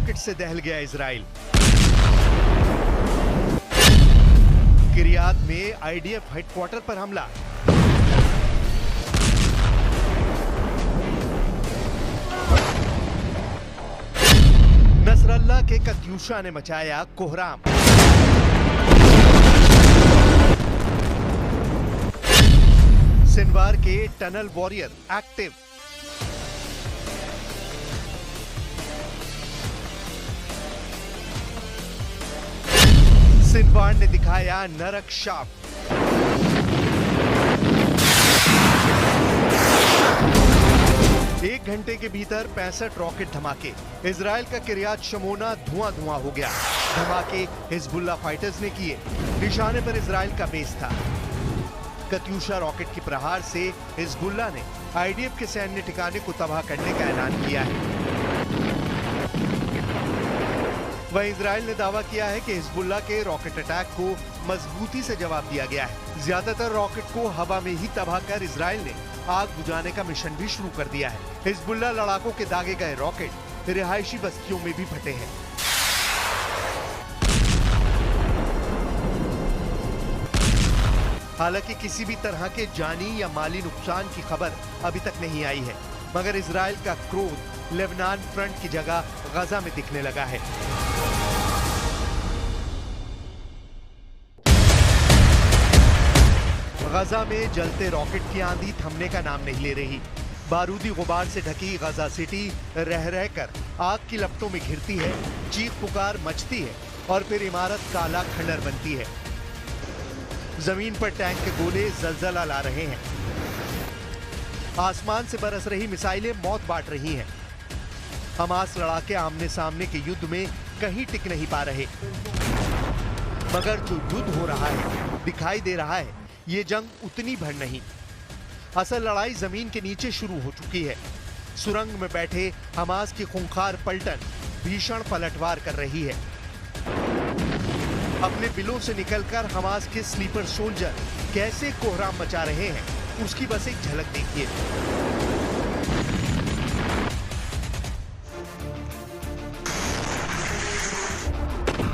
Rocket से दहल गया Israel. किरियात में आईडीएफ हेडक्वार्टर पर हमला। नसरल्ला के कत्यूशा ने मचाया कोहराम। सिनवार के टनल वॉरियर एक्टिव। सिनवार ने दिखाया नरक शाप। एक घंटे के भीतर 65 रॉकेट धमाके। इजराइल का किरियात शमोना धुआं धुआं हो गया। धमाके हिजबुल्लाह फाइटर्स ने किए। निशाने पर इजराइल का बेस था। कत्यूशा रॉकेट की प्रहार से हिजबुल्लाह ने आईडीएफ के सैन्य ठिकाने को तबाह करने का ऐलान किया है। वहीं इजराइल ने दावा किया है कि हिजबुल्लाह के रॉकेट अटैक को मजबूती से जवाब दिया गया है। ज्यादातर रॉकेट को हवा में ही तबाह कर इजराइल ने आग बुझाने का मिशन भी शुरू कर दिया है। हिजबुल्लाह लड़ाकों के दागे गए रॉकेट रिहायशी बस्तियों में भी फटे हैं। हालांकि किसी भी तरह के जानी या माली नुकसान की खबर अभी तक नहीं आई है, मगर इजराइल का क्रोध लेबनान फ्रंट की जगह गजा में दिखने लगा है। गजा में जलते रॉकेट की आंधी थमने का नाम नहीं ले रही। बारूदी गुबार से ढकी गजा सिटी रह रहकर आग की लपटों में घिरती है, चीख पुकार मचती है और फिर इमारत काला खंडर बनती है। जमीन पर टैंक के गोले जलजला ला रहे हैं। आसमान से बरस रही मिसाइलें मौत बांट रही हैं। हमास लड़ाके आमने सामने के युद्ध में कहीं टिक नहीं पा रहे, मगर जो युद्ध हो रहा है, दिखाई दे रहा है, ये जंग उतनी भर नहीं। असल लड़ाई जमीन के नीचे शुरू हो चुकी है। सुरंग में बैठे हमास की खूंखार पलटन भीषण पलटवार कर रही है। अपने बिलों से निकलकर हमास के स्लीपर सोल्जर कैसे कोहराम मचा रहे हैं, उसकी बस एक झलक देखिए।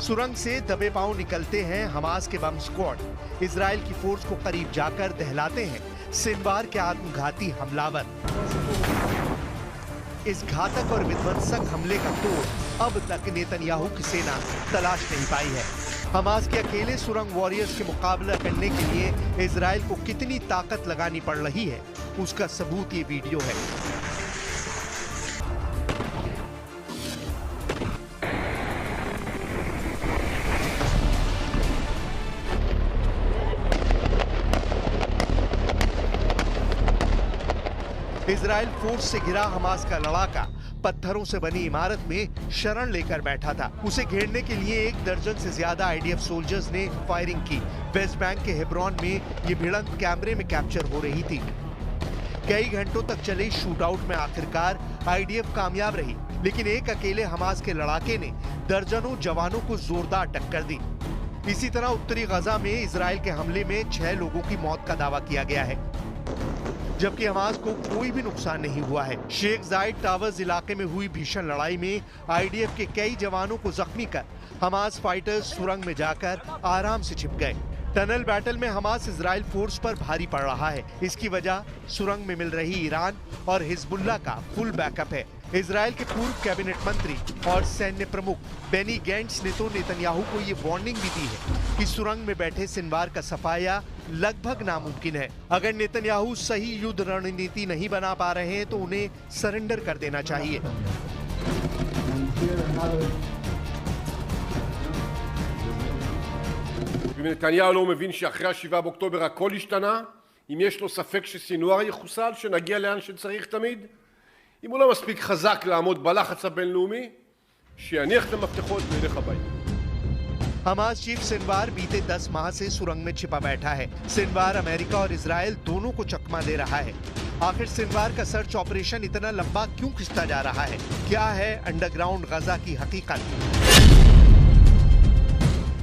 सुरंग से दबे पांव निकलते हैं हमास के बम स्क्वाड। इजराइल की फोर्स को करीब जाकर दहलाते हैं सिनवार के आत्मघाती हमलावर। इस घातक और विध्वंसक हमले का तोड़ अब तक नेतन्याहू की सेना तलाश नहीं पाई है। हमास के अकेले सुरंग वॉरियर्स के मुकाबला करने के लिए इजराइल को कितनी ताकत लगानी पड़ रही है, उसका सबूत ये वीडियो है। इजराइल फोर्स से घिरा हमास का लड़ाका पत्थरों से बनी इमारत में शरण लेकर बैठा था। उसे घेरने के लिए 1 दर्जन से ज्यादा आईडीएफ सोल्जर्स ने फायरिंग की। वेस्ट बैंक के हेब्रोन में ये भिड़ंत कैमरे में कैप्चर हो रही थी। कई घंटों तक चले शूटआउट में आखिरकार आईडीएफ कामयाब रही, लेकिन एक अकेले हमास के लड़ाके ने दर्जनों जवानों को जोरदार टक्कर दी। इसी तरह उत्तरी गजा में इजराइल के हमले में 6 लोगों की मौत का दावा किया गया है, जबकि हमास को कोई भी नुकसान नहीं हुआ है। शेख जायद टावर्स इलाके में हुई भीषण लड़ाई में आईडीएफ के कई जवानों को जख्मी कर हमास फाइटर्स सुरंग में जाकर आराम से छिप गए। टनल बैटल में हमास इजराइल फोर्स पर भारी पड़ रहा है। इसकी वजह सुरंग में मिल रही ईरान और हिजबुल्लाह का फुल बैकअप है। इजराइल के पूर्व कैबिनेट मंत्री और सैन्य प्रमुख बेनी गैंट्स ने तो नेतन्याहू को ये वार्निंग भी दी है कि सुरंग में बैठे सिनवार का सफाया लगभग नामुमकिन है। अगर नेतन्याहू सही युद्ध रणनीति नहीं बना पा रहे हैं तो उन्हें सरेंडर कर देना चाहिए। אם נתניהו לא מבין שאחרי ה7 באוקטובר הכל השתנה, אם יש לו ספק שסינואר יחוסל, שנגיע לאן שצריך תמיד, אם הוא לא מספיק חזק לעמוד בלחץ הבינלאומי, שיניח את המפתחות וילך הביתה. हमास चीफ सिनवार बीते 10 माह से सुरंग में छिपा बैठा है। सिनवार अमेरिका और इजराइल दोनों को चकमा दे रहा है। आखिर सिनवार का सर्च ऑपरेशन इतना लंबा क्यों खिंचता जा रहा है? क्या है अंडरग्राउंड गजा की हकीकत?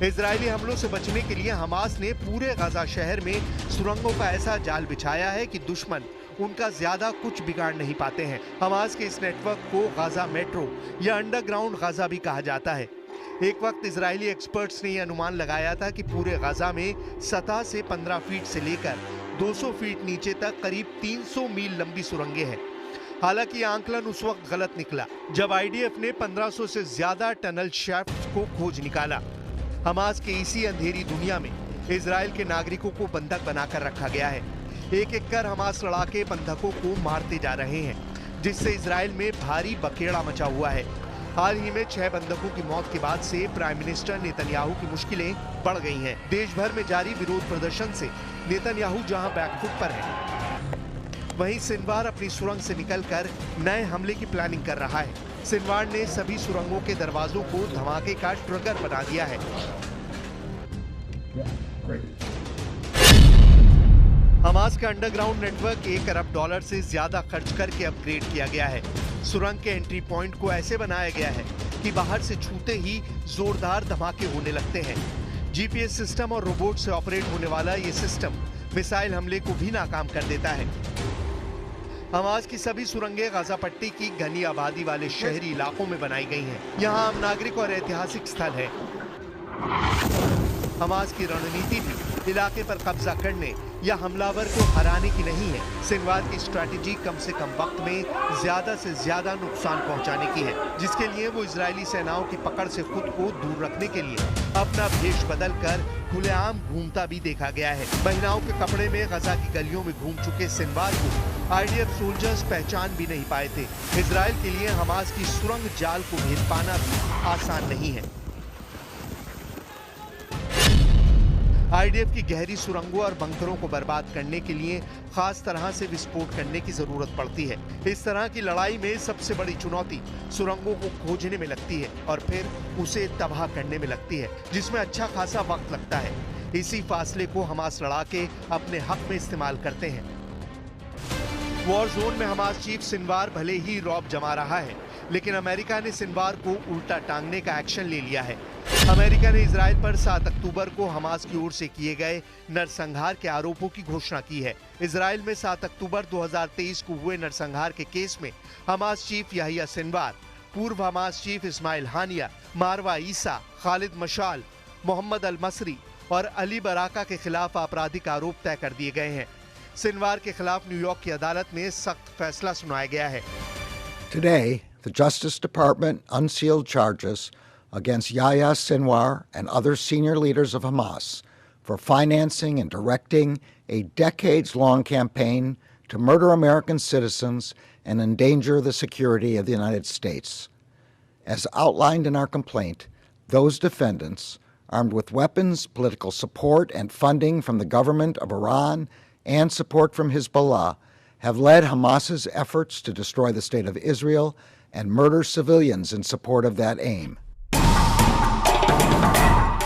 इजरायली हमलों से बचने के लिए हमास ने पूरे गजा शहर में सुरंगों का ऐसा जाल बिछाया है कि दुश्मन उनका ज्यादा कुछ बिगाड़ नहीं पाते हैं। हमास के इस नेटवर्क को गाजा मेट्रो या अंडरग्राउंड गाजा भी कहा जाता है। एक वक्त इजरायली एक्सपर्ट्स ने यह अनुमान लगाया था कि पूरे गाजा में सतह से 15 फीट से लेकर 200 फीट नीचे तक करीब 300 मील लंबी सुरंगें हैं। हालांकि यह आंकलन उस वक्त गलत निकला जब आईडीएफ ने 1500 से ज्यादा टनल शैफ्ट को खोज निकाला। हमास के इसी अंधेरी दुनिया में इजराइल के नागरिकों को बंधक बनाकर रखा गया है। एक एक कर हमास लड़ाके बंधकों को मारते जा रहे हैं, जिससे इजराइल में भारी बखेड़ा मचा हुआ है। हाल ही में 6 बंधकों की मौत के बाद से प्राइम मिनिस्टर नेतन्याहू की मुश्किलें बढ़ गई हैं। देश भर में जारी विरोध प्रदर्शन से नेतन्याहू जहां बैकफुट पर है, वहीं सिनवार अपनी सुरंग से निकलकर नए हमले की प्लानिंग कर रहा है। सिनवार ने सभी सुरंगों के दरवाजों को धमाके का ट्रिगर बना दिया है। हमास का अंडरग्राउंड नेटवर्क $1 अरब से ज्यादा खर्च करके अपग्रेड किया गया है। सुरंग के एंट्री पॉइंट को ऐसे बनाया गया है कि बाहर से छूते ही जोरदार धमाके होने लगते हैं। जीपीएस सिस्टम और रोबोट से ऑपरेट होने वाला ये सिस्टम मिसाइल हमले को भी नाकाम कर देता है। हमास की सभी सुरंगें गाजा पट्टी की घनी आबादी वाले शहरी इलाकों में बनाई गई हैं। यहाँ आम नागरिक और ऐतिहासिक स्थल है। हमास की रणनीति भी इलाके पर कब्जा करने या हमलावर को हराने की नहीं है। सिनवार की स्ट्रैटेजी कम से कम वक्त में ज्यादा से ज्यादा नुकसान पहुंचाने की है, जिसके लिए वो इजरायली सेनाओं की पकड़ से खुद को दूर रखने के लिए अपना भेष बदलकर खुलेआम घूमता भी देखा गया है। महिलाओं के कपड़े में गजा की गलियों में घूम चुके सिनवार को आईडीएफ सोल्जर्स पहचान भी नहीं पाए थे। इजराइल के लिए हमास की सुरंग जाल को भेद पाना भी आसान नहीं है। आईडीएफ की गहरी सुरंगों और बंकरों को बर्बाद करने के लिए खास तरह से विस्फोट करने की जरूरत पड़ती है। इस तरह की लड़ाई में सबसे बड़ी चुनौती सुरंगों को खोजने में लगती है और फिर उसे तबाह करने में लगती है, जिसमें अच्छा खासा वक्त लगता है। इसी फासले को हमास लड़ाके अपने हक में इस्तेमाल करते हैं। वॉर जोन में हमास चीफ सिनवार भले ही रौब जमा रहा है, लेकिन अमेरिका ने सिनवार को उल्टा टांगने का एक्शन ले लिया है। अमेरिका ने इजराइल पर 7 अक्टूबर को हमास की ओर से किए गए नरसंहार के आरोपों की घोषणा की है। इजराइल में 7 अक्टूबर 2023 को हुए नरसंहार के केस में हमास चीफ याहिया सिनवार, पूर्व हमास चीफ इस्माइल हानिया, मारवा ईसा, खालिद मशाल, मोहम्मद अल मसरी और अली बराका के खिलाफ आपराधिक आरोप तय कर दिए गए हैं। सिनवार के खिलाफ न्यूयॉर्क की अदालत में सख्त फैसला सुनाया गया है। Today, the Justice Department unsealed charges against Yahya Sinwar and other senior leaders of Hamas for financing and directing a decades-long campaign to murder American citizens and endanger the security of the United States. As outlined in our complaint, those defendants, armed with weapons, political support, and funding from the government of Iran and support from Hezbollah, have led Hamas's efforts to destroy the state of Israel and murder civilians in support of that aim.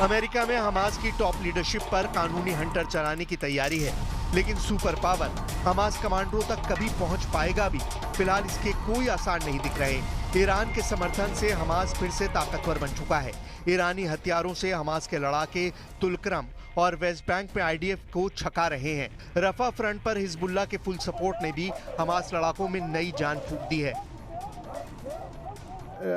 America में Hamas की top leadership पर कानूनी Hunter चलाने की तैयारी है, लेकिन super power Hamas कमांडरों तक कभी पहुंच पाएगा भी, फिलहाल इसके कोई आसार नहीं दिख रहे। ईरान के समर्थन से हमास फिर से ताकतवर बन चुका है। ईरानी हथियारों से हमास के लड़ाके तुलकरम और वेस्ट बैंक में आईडीएफ को छका रहे हैं। रफा फ्रंट पर हिजबुल्लाह के फुल सपोर्ट ने भी हमास लड़ाकों में नई जान फूंक दी है।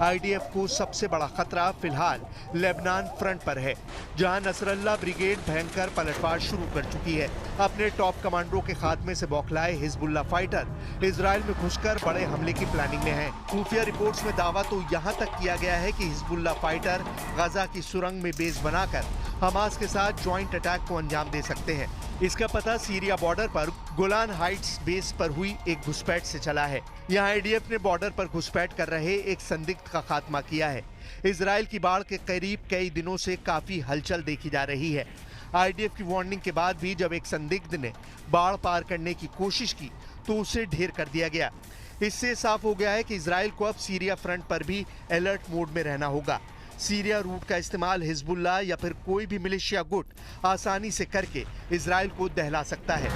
आईडीएफ को सबसे बड़ा खतरा फिलहाल लेबनान फ्रंट पर है, जहां नसरल्ला ब्रिगेड भयंकर पलटवार शुरू कर चुकी है। अपने टॉप कमांडरों के खात्मे से बौखलाए हिजबुल्लाह फाइटर इजराइल में घुसकर बड़े हमले की प्लानिंग में हैं। खुफिया रिपोर्ट्स में दावा तो यहां तक किया गया है कि हिजबुल्लाह फाइटर गाजा की सुरंग में बेस बनाकर हमास के साथ ज्वाइंट अटैक को अंजाम दे सकते हैं। इसका पता सीरिया बॉर्डर पर गोलान हाइट्स बेस पर हुई एक घुसपैठ से चला है। यहाँ आईडीएफ ने बॉर्डर पर घुसपैठ कर रहे एक संदिग्ध का खात्मा किया है। इजराइल की बाढ़ के करीब कई दिनों से काफी हलचल देखी जा रही है। आईडीएफ की वार्निंग के बाद भी जब एक संदिग्ध ने बाढ़ पार करने की कोशिश की तो उसे ढेर कर दिया गया। इससे साफ हो गया है कि इजराइल को अब सीरिया फ्रंट पर भी अलर्ट मोड में रहना होगा। सीरिया रूट का इस्तेमाल हिजबुल्लाह या फिर कोई भी मिलिशिया गुट आसानी से करके इजराइल को दहला सकता है।